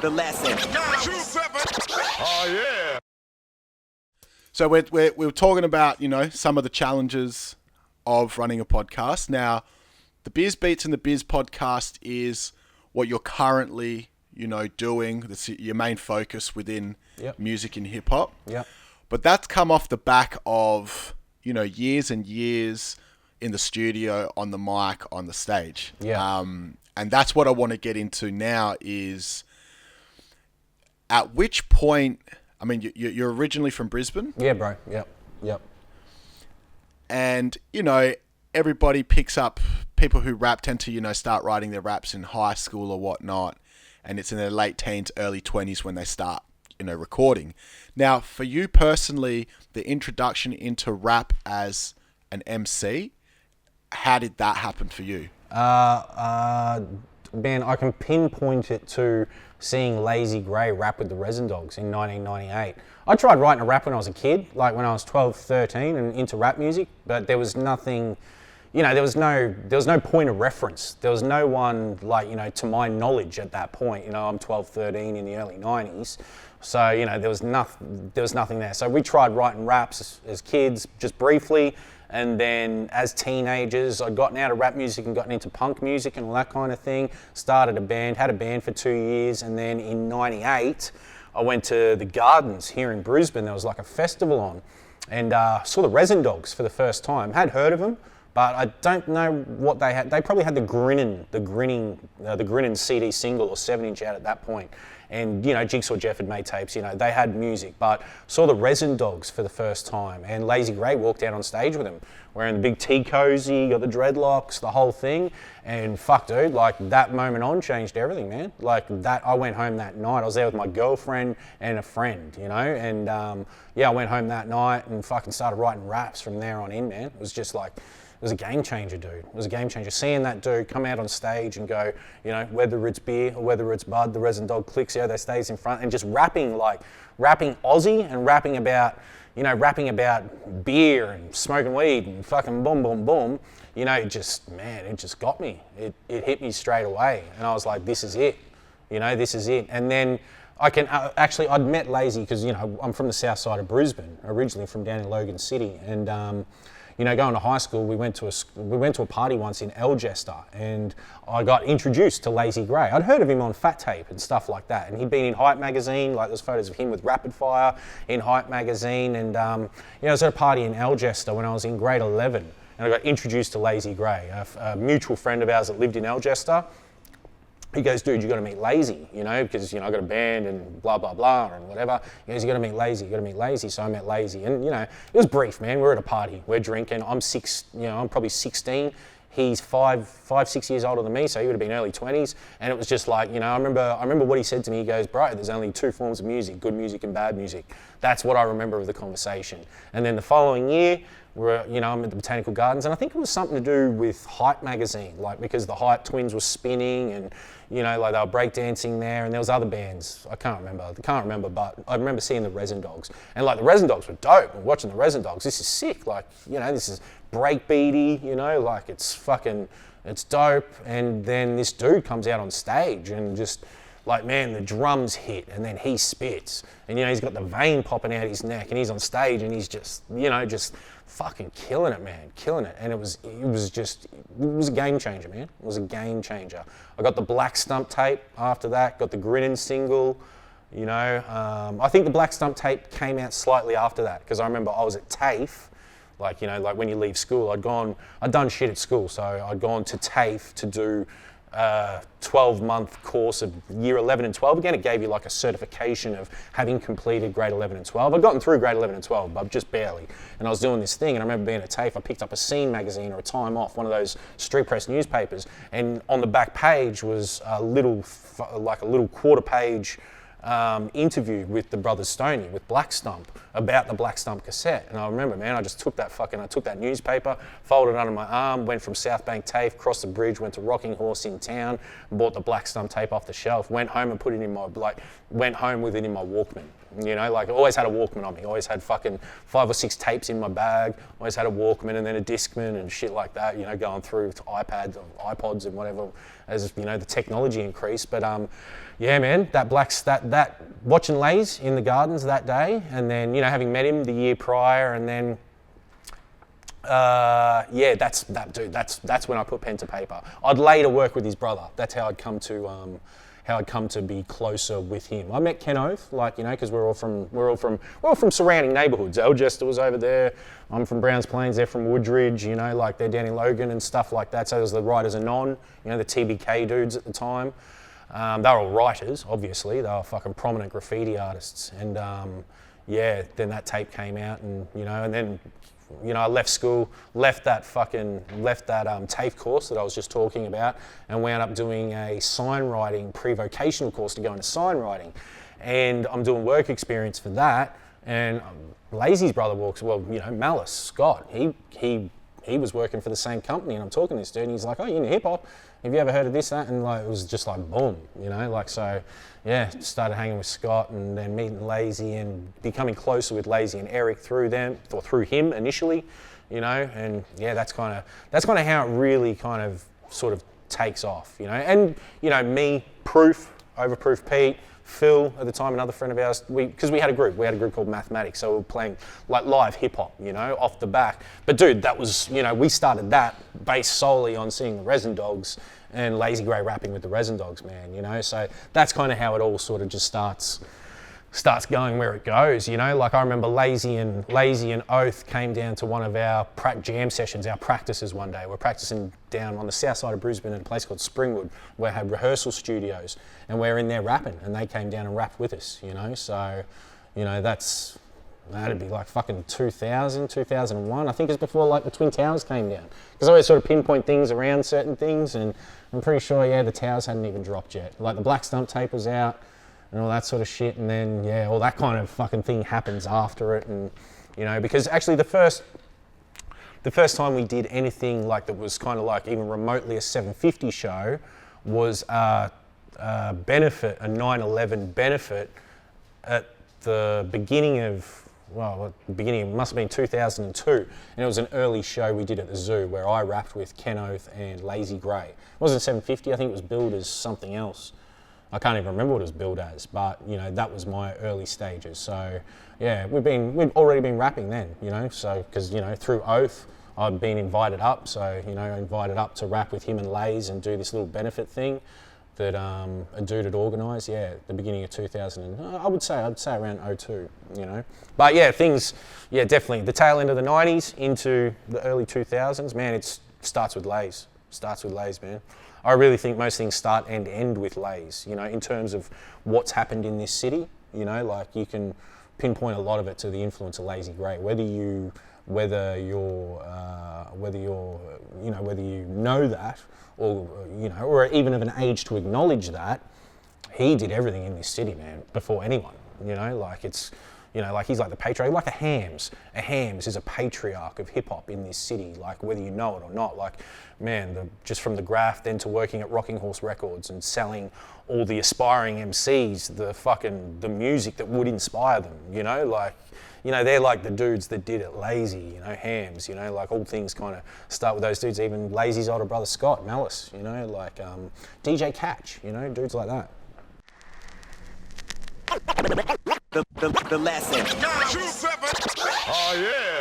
The lesson. Oh yeah. So we were talking about, some of the challenges of running a podcast. Now, the Biz Beats and the Biz podcast is what you're currently, doing. That's your main focus within music and hip hop. Yep. But that's come off the back of, years and years in the studio, on the mic, on the stage. Yeah. And that's what I want to get into now is at which point, I mean, you're originally from Brisbane. Yeah, bro. Yep. And, everybody picks up, people who rap tend to, start writing their raps in high school or whatnot. And it's in their late teens, early 20s when they start, recording. Now, for you personally, the introduction into rap as an MC, how did that happen for you? Man, I can pinpoint it to seeing Lazy Grey rap with the Resin Dogs in 1998. I tried writing a rap when I was a kid, like when I was 12, 13 and into rap music, but there was nothing, there was no point of reference. There was no one to my knowledge at that point. I'm 12, 13 in the early 90s. So, there was nothing there. So we tried writing raps as kids, just briefly. And then as teenagers, I'd gotten out of rap music and gotten into punk music and all that kind of thing. Started a band, had a band for 2 years. And then in 98, I went to the Gardens here in Brisbane. There was like a festival on and saw the Resin Dogs for the first time. Had heard of them, but I don't know what they had. They probably had the Grinnin' CD single or 7-inch out at that point. And, Jigsaw Jeff had made tapes, they had music, but saw the Resin Dogs for the first time. And Lazy Grey walked out on stage with him, wearing the big tea cozy, got the dreadlocks, the whole thing. And fuck, dude, that moment on changed everything, man. I went home that night. I was there with my girlfriend and a friend, And, I went home that night and fucking started writing raps from there on in, man. It was just it was a game changer, dude. It was a game changer. Seeing that dude come out on stage and go, whether it's beer or whether it's bud, the Resin Dog clicks out, they stays in front and just rapping Aussie and rapping about beer and smoking weed and fucking boom, boom, boom. It just got me. It hit me straight away. And I was like, this is it. This is it. And then I'd met Lazy because, I'm from the south side of Brisbane, originally from down in Logan City. And, going to high school, we went to a party once in Algester, and I got introduced to Lazy Grey. I'd heard of him on Fat Tape and stuff like that, and he'd been in Hype magazine. There's photos of him with Rapid Fire in Hype magazine, and I was at a party in Algester when I was in grade 11, and I got introduced to Lazy Grey, a mutual friend of ours that lived in Algester. He goes, dude, you got to meet Lazy, because, I got a band and blah, blah, blah, and whatever. He goes, you got to meet Lazy. So I met Lazy. And, it was brief, man. We're at a party. We're drinking. I'm probably 16. He's 6 years older than me, so he would have been early 20s. And it was just I remember what he said to me. He goes, bro, there's only two forms of music, good music and bad music. That's what I remember of the conversation. And then the following year, I'm at the Botanical Gardens, and I think it was something to do with Hype magazine, because the Hype twins were spinning, and they were breakdancing there, and there was other bands. I can't remember, but I remember seeing the Resin Dogs, and the Resin Dogs were dope. And watching the Resin Dogs, this is sick. This is breakbeaty. It's dope. And then this dude comes out on stage and just. The drums hit and then he spits and, he's got the vein popping out his neck and he's on stage and he's just, just fucking killing it, man, killing it. And it was a game changer, man. It was a game changer. I got the Black Stump tape after that, got the Grinnin' single, I think the Black Stump tape came out slightly after that because I remember I was at TAFE. When you leave school, I'd done shit at school. So I'd gone to TAFE to do 12-month course of year 11 and 12. Again, it gave you a certification of having completed grade 11 and 12. I'd gotten through grade 11 and 12, but just barely. And I was doing this thing, and I remember being at TAFE, I picked up a Scene magazine or a Time Off, one of those street press newspapers, and on the back page was a little quarter page interview with the brothers Stoney, with Black Stump, about the Black Stump cassette. And I remember, man, I just took that newspaper, folded it under my arm, went from South Bank TAFE, crossed the bridge, went to Rocking Horse in town, bought the Black Stump tape off the shelf, went home with it in my Walkman. You know, like I always had a Walkman on me. Always had fucking 5 or 6 tapes in my bag. Always had a Walkman and then a Discman and shit like that. You know, going through to iPads or iPods and whatever as you know the technology increased. But yeah, man, that watching Lays in the Gardens that day, and then you know having met him the year prior, and then. Yeah, that's when I put pen to paper. I'd later work with his brother. That's how I'd come to be closer with him. I met Ken Oath, like you know, because we're all from surrounding neighbourhoods. Algester was over there. I'm from Browns Plains. They're from Woodridge. You know, like they're down in Logan and stuff like that. So there's the Writers Anon. You know, the TBK dudes at the time. They were all writers, obviously. They were fucking prominent graffiti artists. And yeah, then that tape came out, and you know, and then. You know, I left school, left that TAFE course that I was just talking about, and wound up doing a sign writing pre-vocational course to go into sign writing. And I'm doing work experience for that. And Lazy's brother walks, well, you know, Malice, Scott, he was working for the same company, and I'm talking to this dude, and he's like, oh, you're into hip hop? Have you ever heard of this, that? And like, it was just like, boom, you know, like, so, yeah, started hanging with Scott and then meeting Lazy and becoming closer with Lazy and Eric through him initially, you know, and yeah, that's kind of how it really kind of sort of takes off, you know, and, you know, me, Proof, Overproof Pete, Phil at the time, another friend of ours, because we had a group called Mathematics, so we were playing like live hip hop, you know, off the back. But dude, that was, you know, we started that based solely on seeing the Resin Dogs and Lazy Grey rapping with the Resin Dogs, man, you know. So that's kind of how it all sort of just starts going where it goes, you know. Like I remember Lazy and Oath came down to one of our jam sessions, our practices one day. We're practicing down on the south side of Brisbane in a place called Springwood, where we had rehearsal studios, and we're in there rapping, and they came down and rapped with us, you know. So, you know, that'd be like fucking 2000, 2001. I think it's before like the Twin Towers came down. Because I always sort of pinpoint things around certain things, and I'm pretty sure, yeah, the towers hadn't even dropped yet. Like the Black Stump tape was out, and all that sort of shit, and then, yeah, all that kind of fucking thing happens after it, and, you know, because actually the first time we did anything like that was kind of like even remotely a 750 show was a 9/11 benefit at the beginning of, it must have been 2002, and it was an early show we did at the Zoo where I rapped with Ken Oath and Lazy Grey. It wasn't 750, I think it was billed as something else. I can't even remember what it was billed as, but you know, that was my early stages. So yeah, we'd already been rapping then, you know, so because you know, through Oath I'd been invited up, so you know, invited up to rap with him and Lays and do this little benefit thing that a dude had organised, yeah, at the beginning of 2000, I would say around 02, you know. But yeah, things, yeah, definitely the tail end of the 90s into the early 2000s, man, it starts with Lays, man. I really think most things start and end with Lays, you know, in terms of what's happened in this city, you know, like you can pinpoint a lot of it to the influence of Lazy Grey, whether you know that, or you know, or even of an age to acknowledge that, he did everything in this city, man, before anyone, you know, like it's, you know, like he's like the patriarch, like a Hams. A Hams is a patriarch of hip hop in this city, like whether you know it or not. Like, man, just from the graft then to working at Rocking Horse Records and selling all the aspiring MCs, the music that would inspire them, you know, like, you know, they're like the dudes that did it. Lazy, you know, Hams, you know, like all things kind of start with those dudes. Even Lazy's older brother Scott, Malice, you know, like DJ Catch, you know, dudes like that. The lesson. 927. Oh yeah.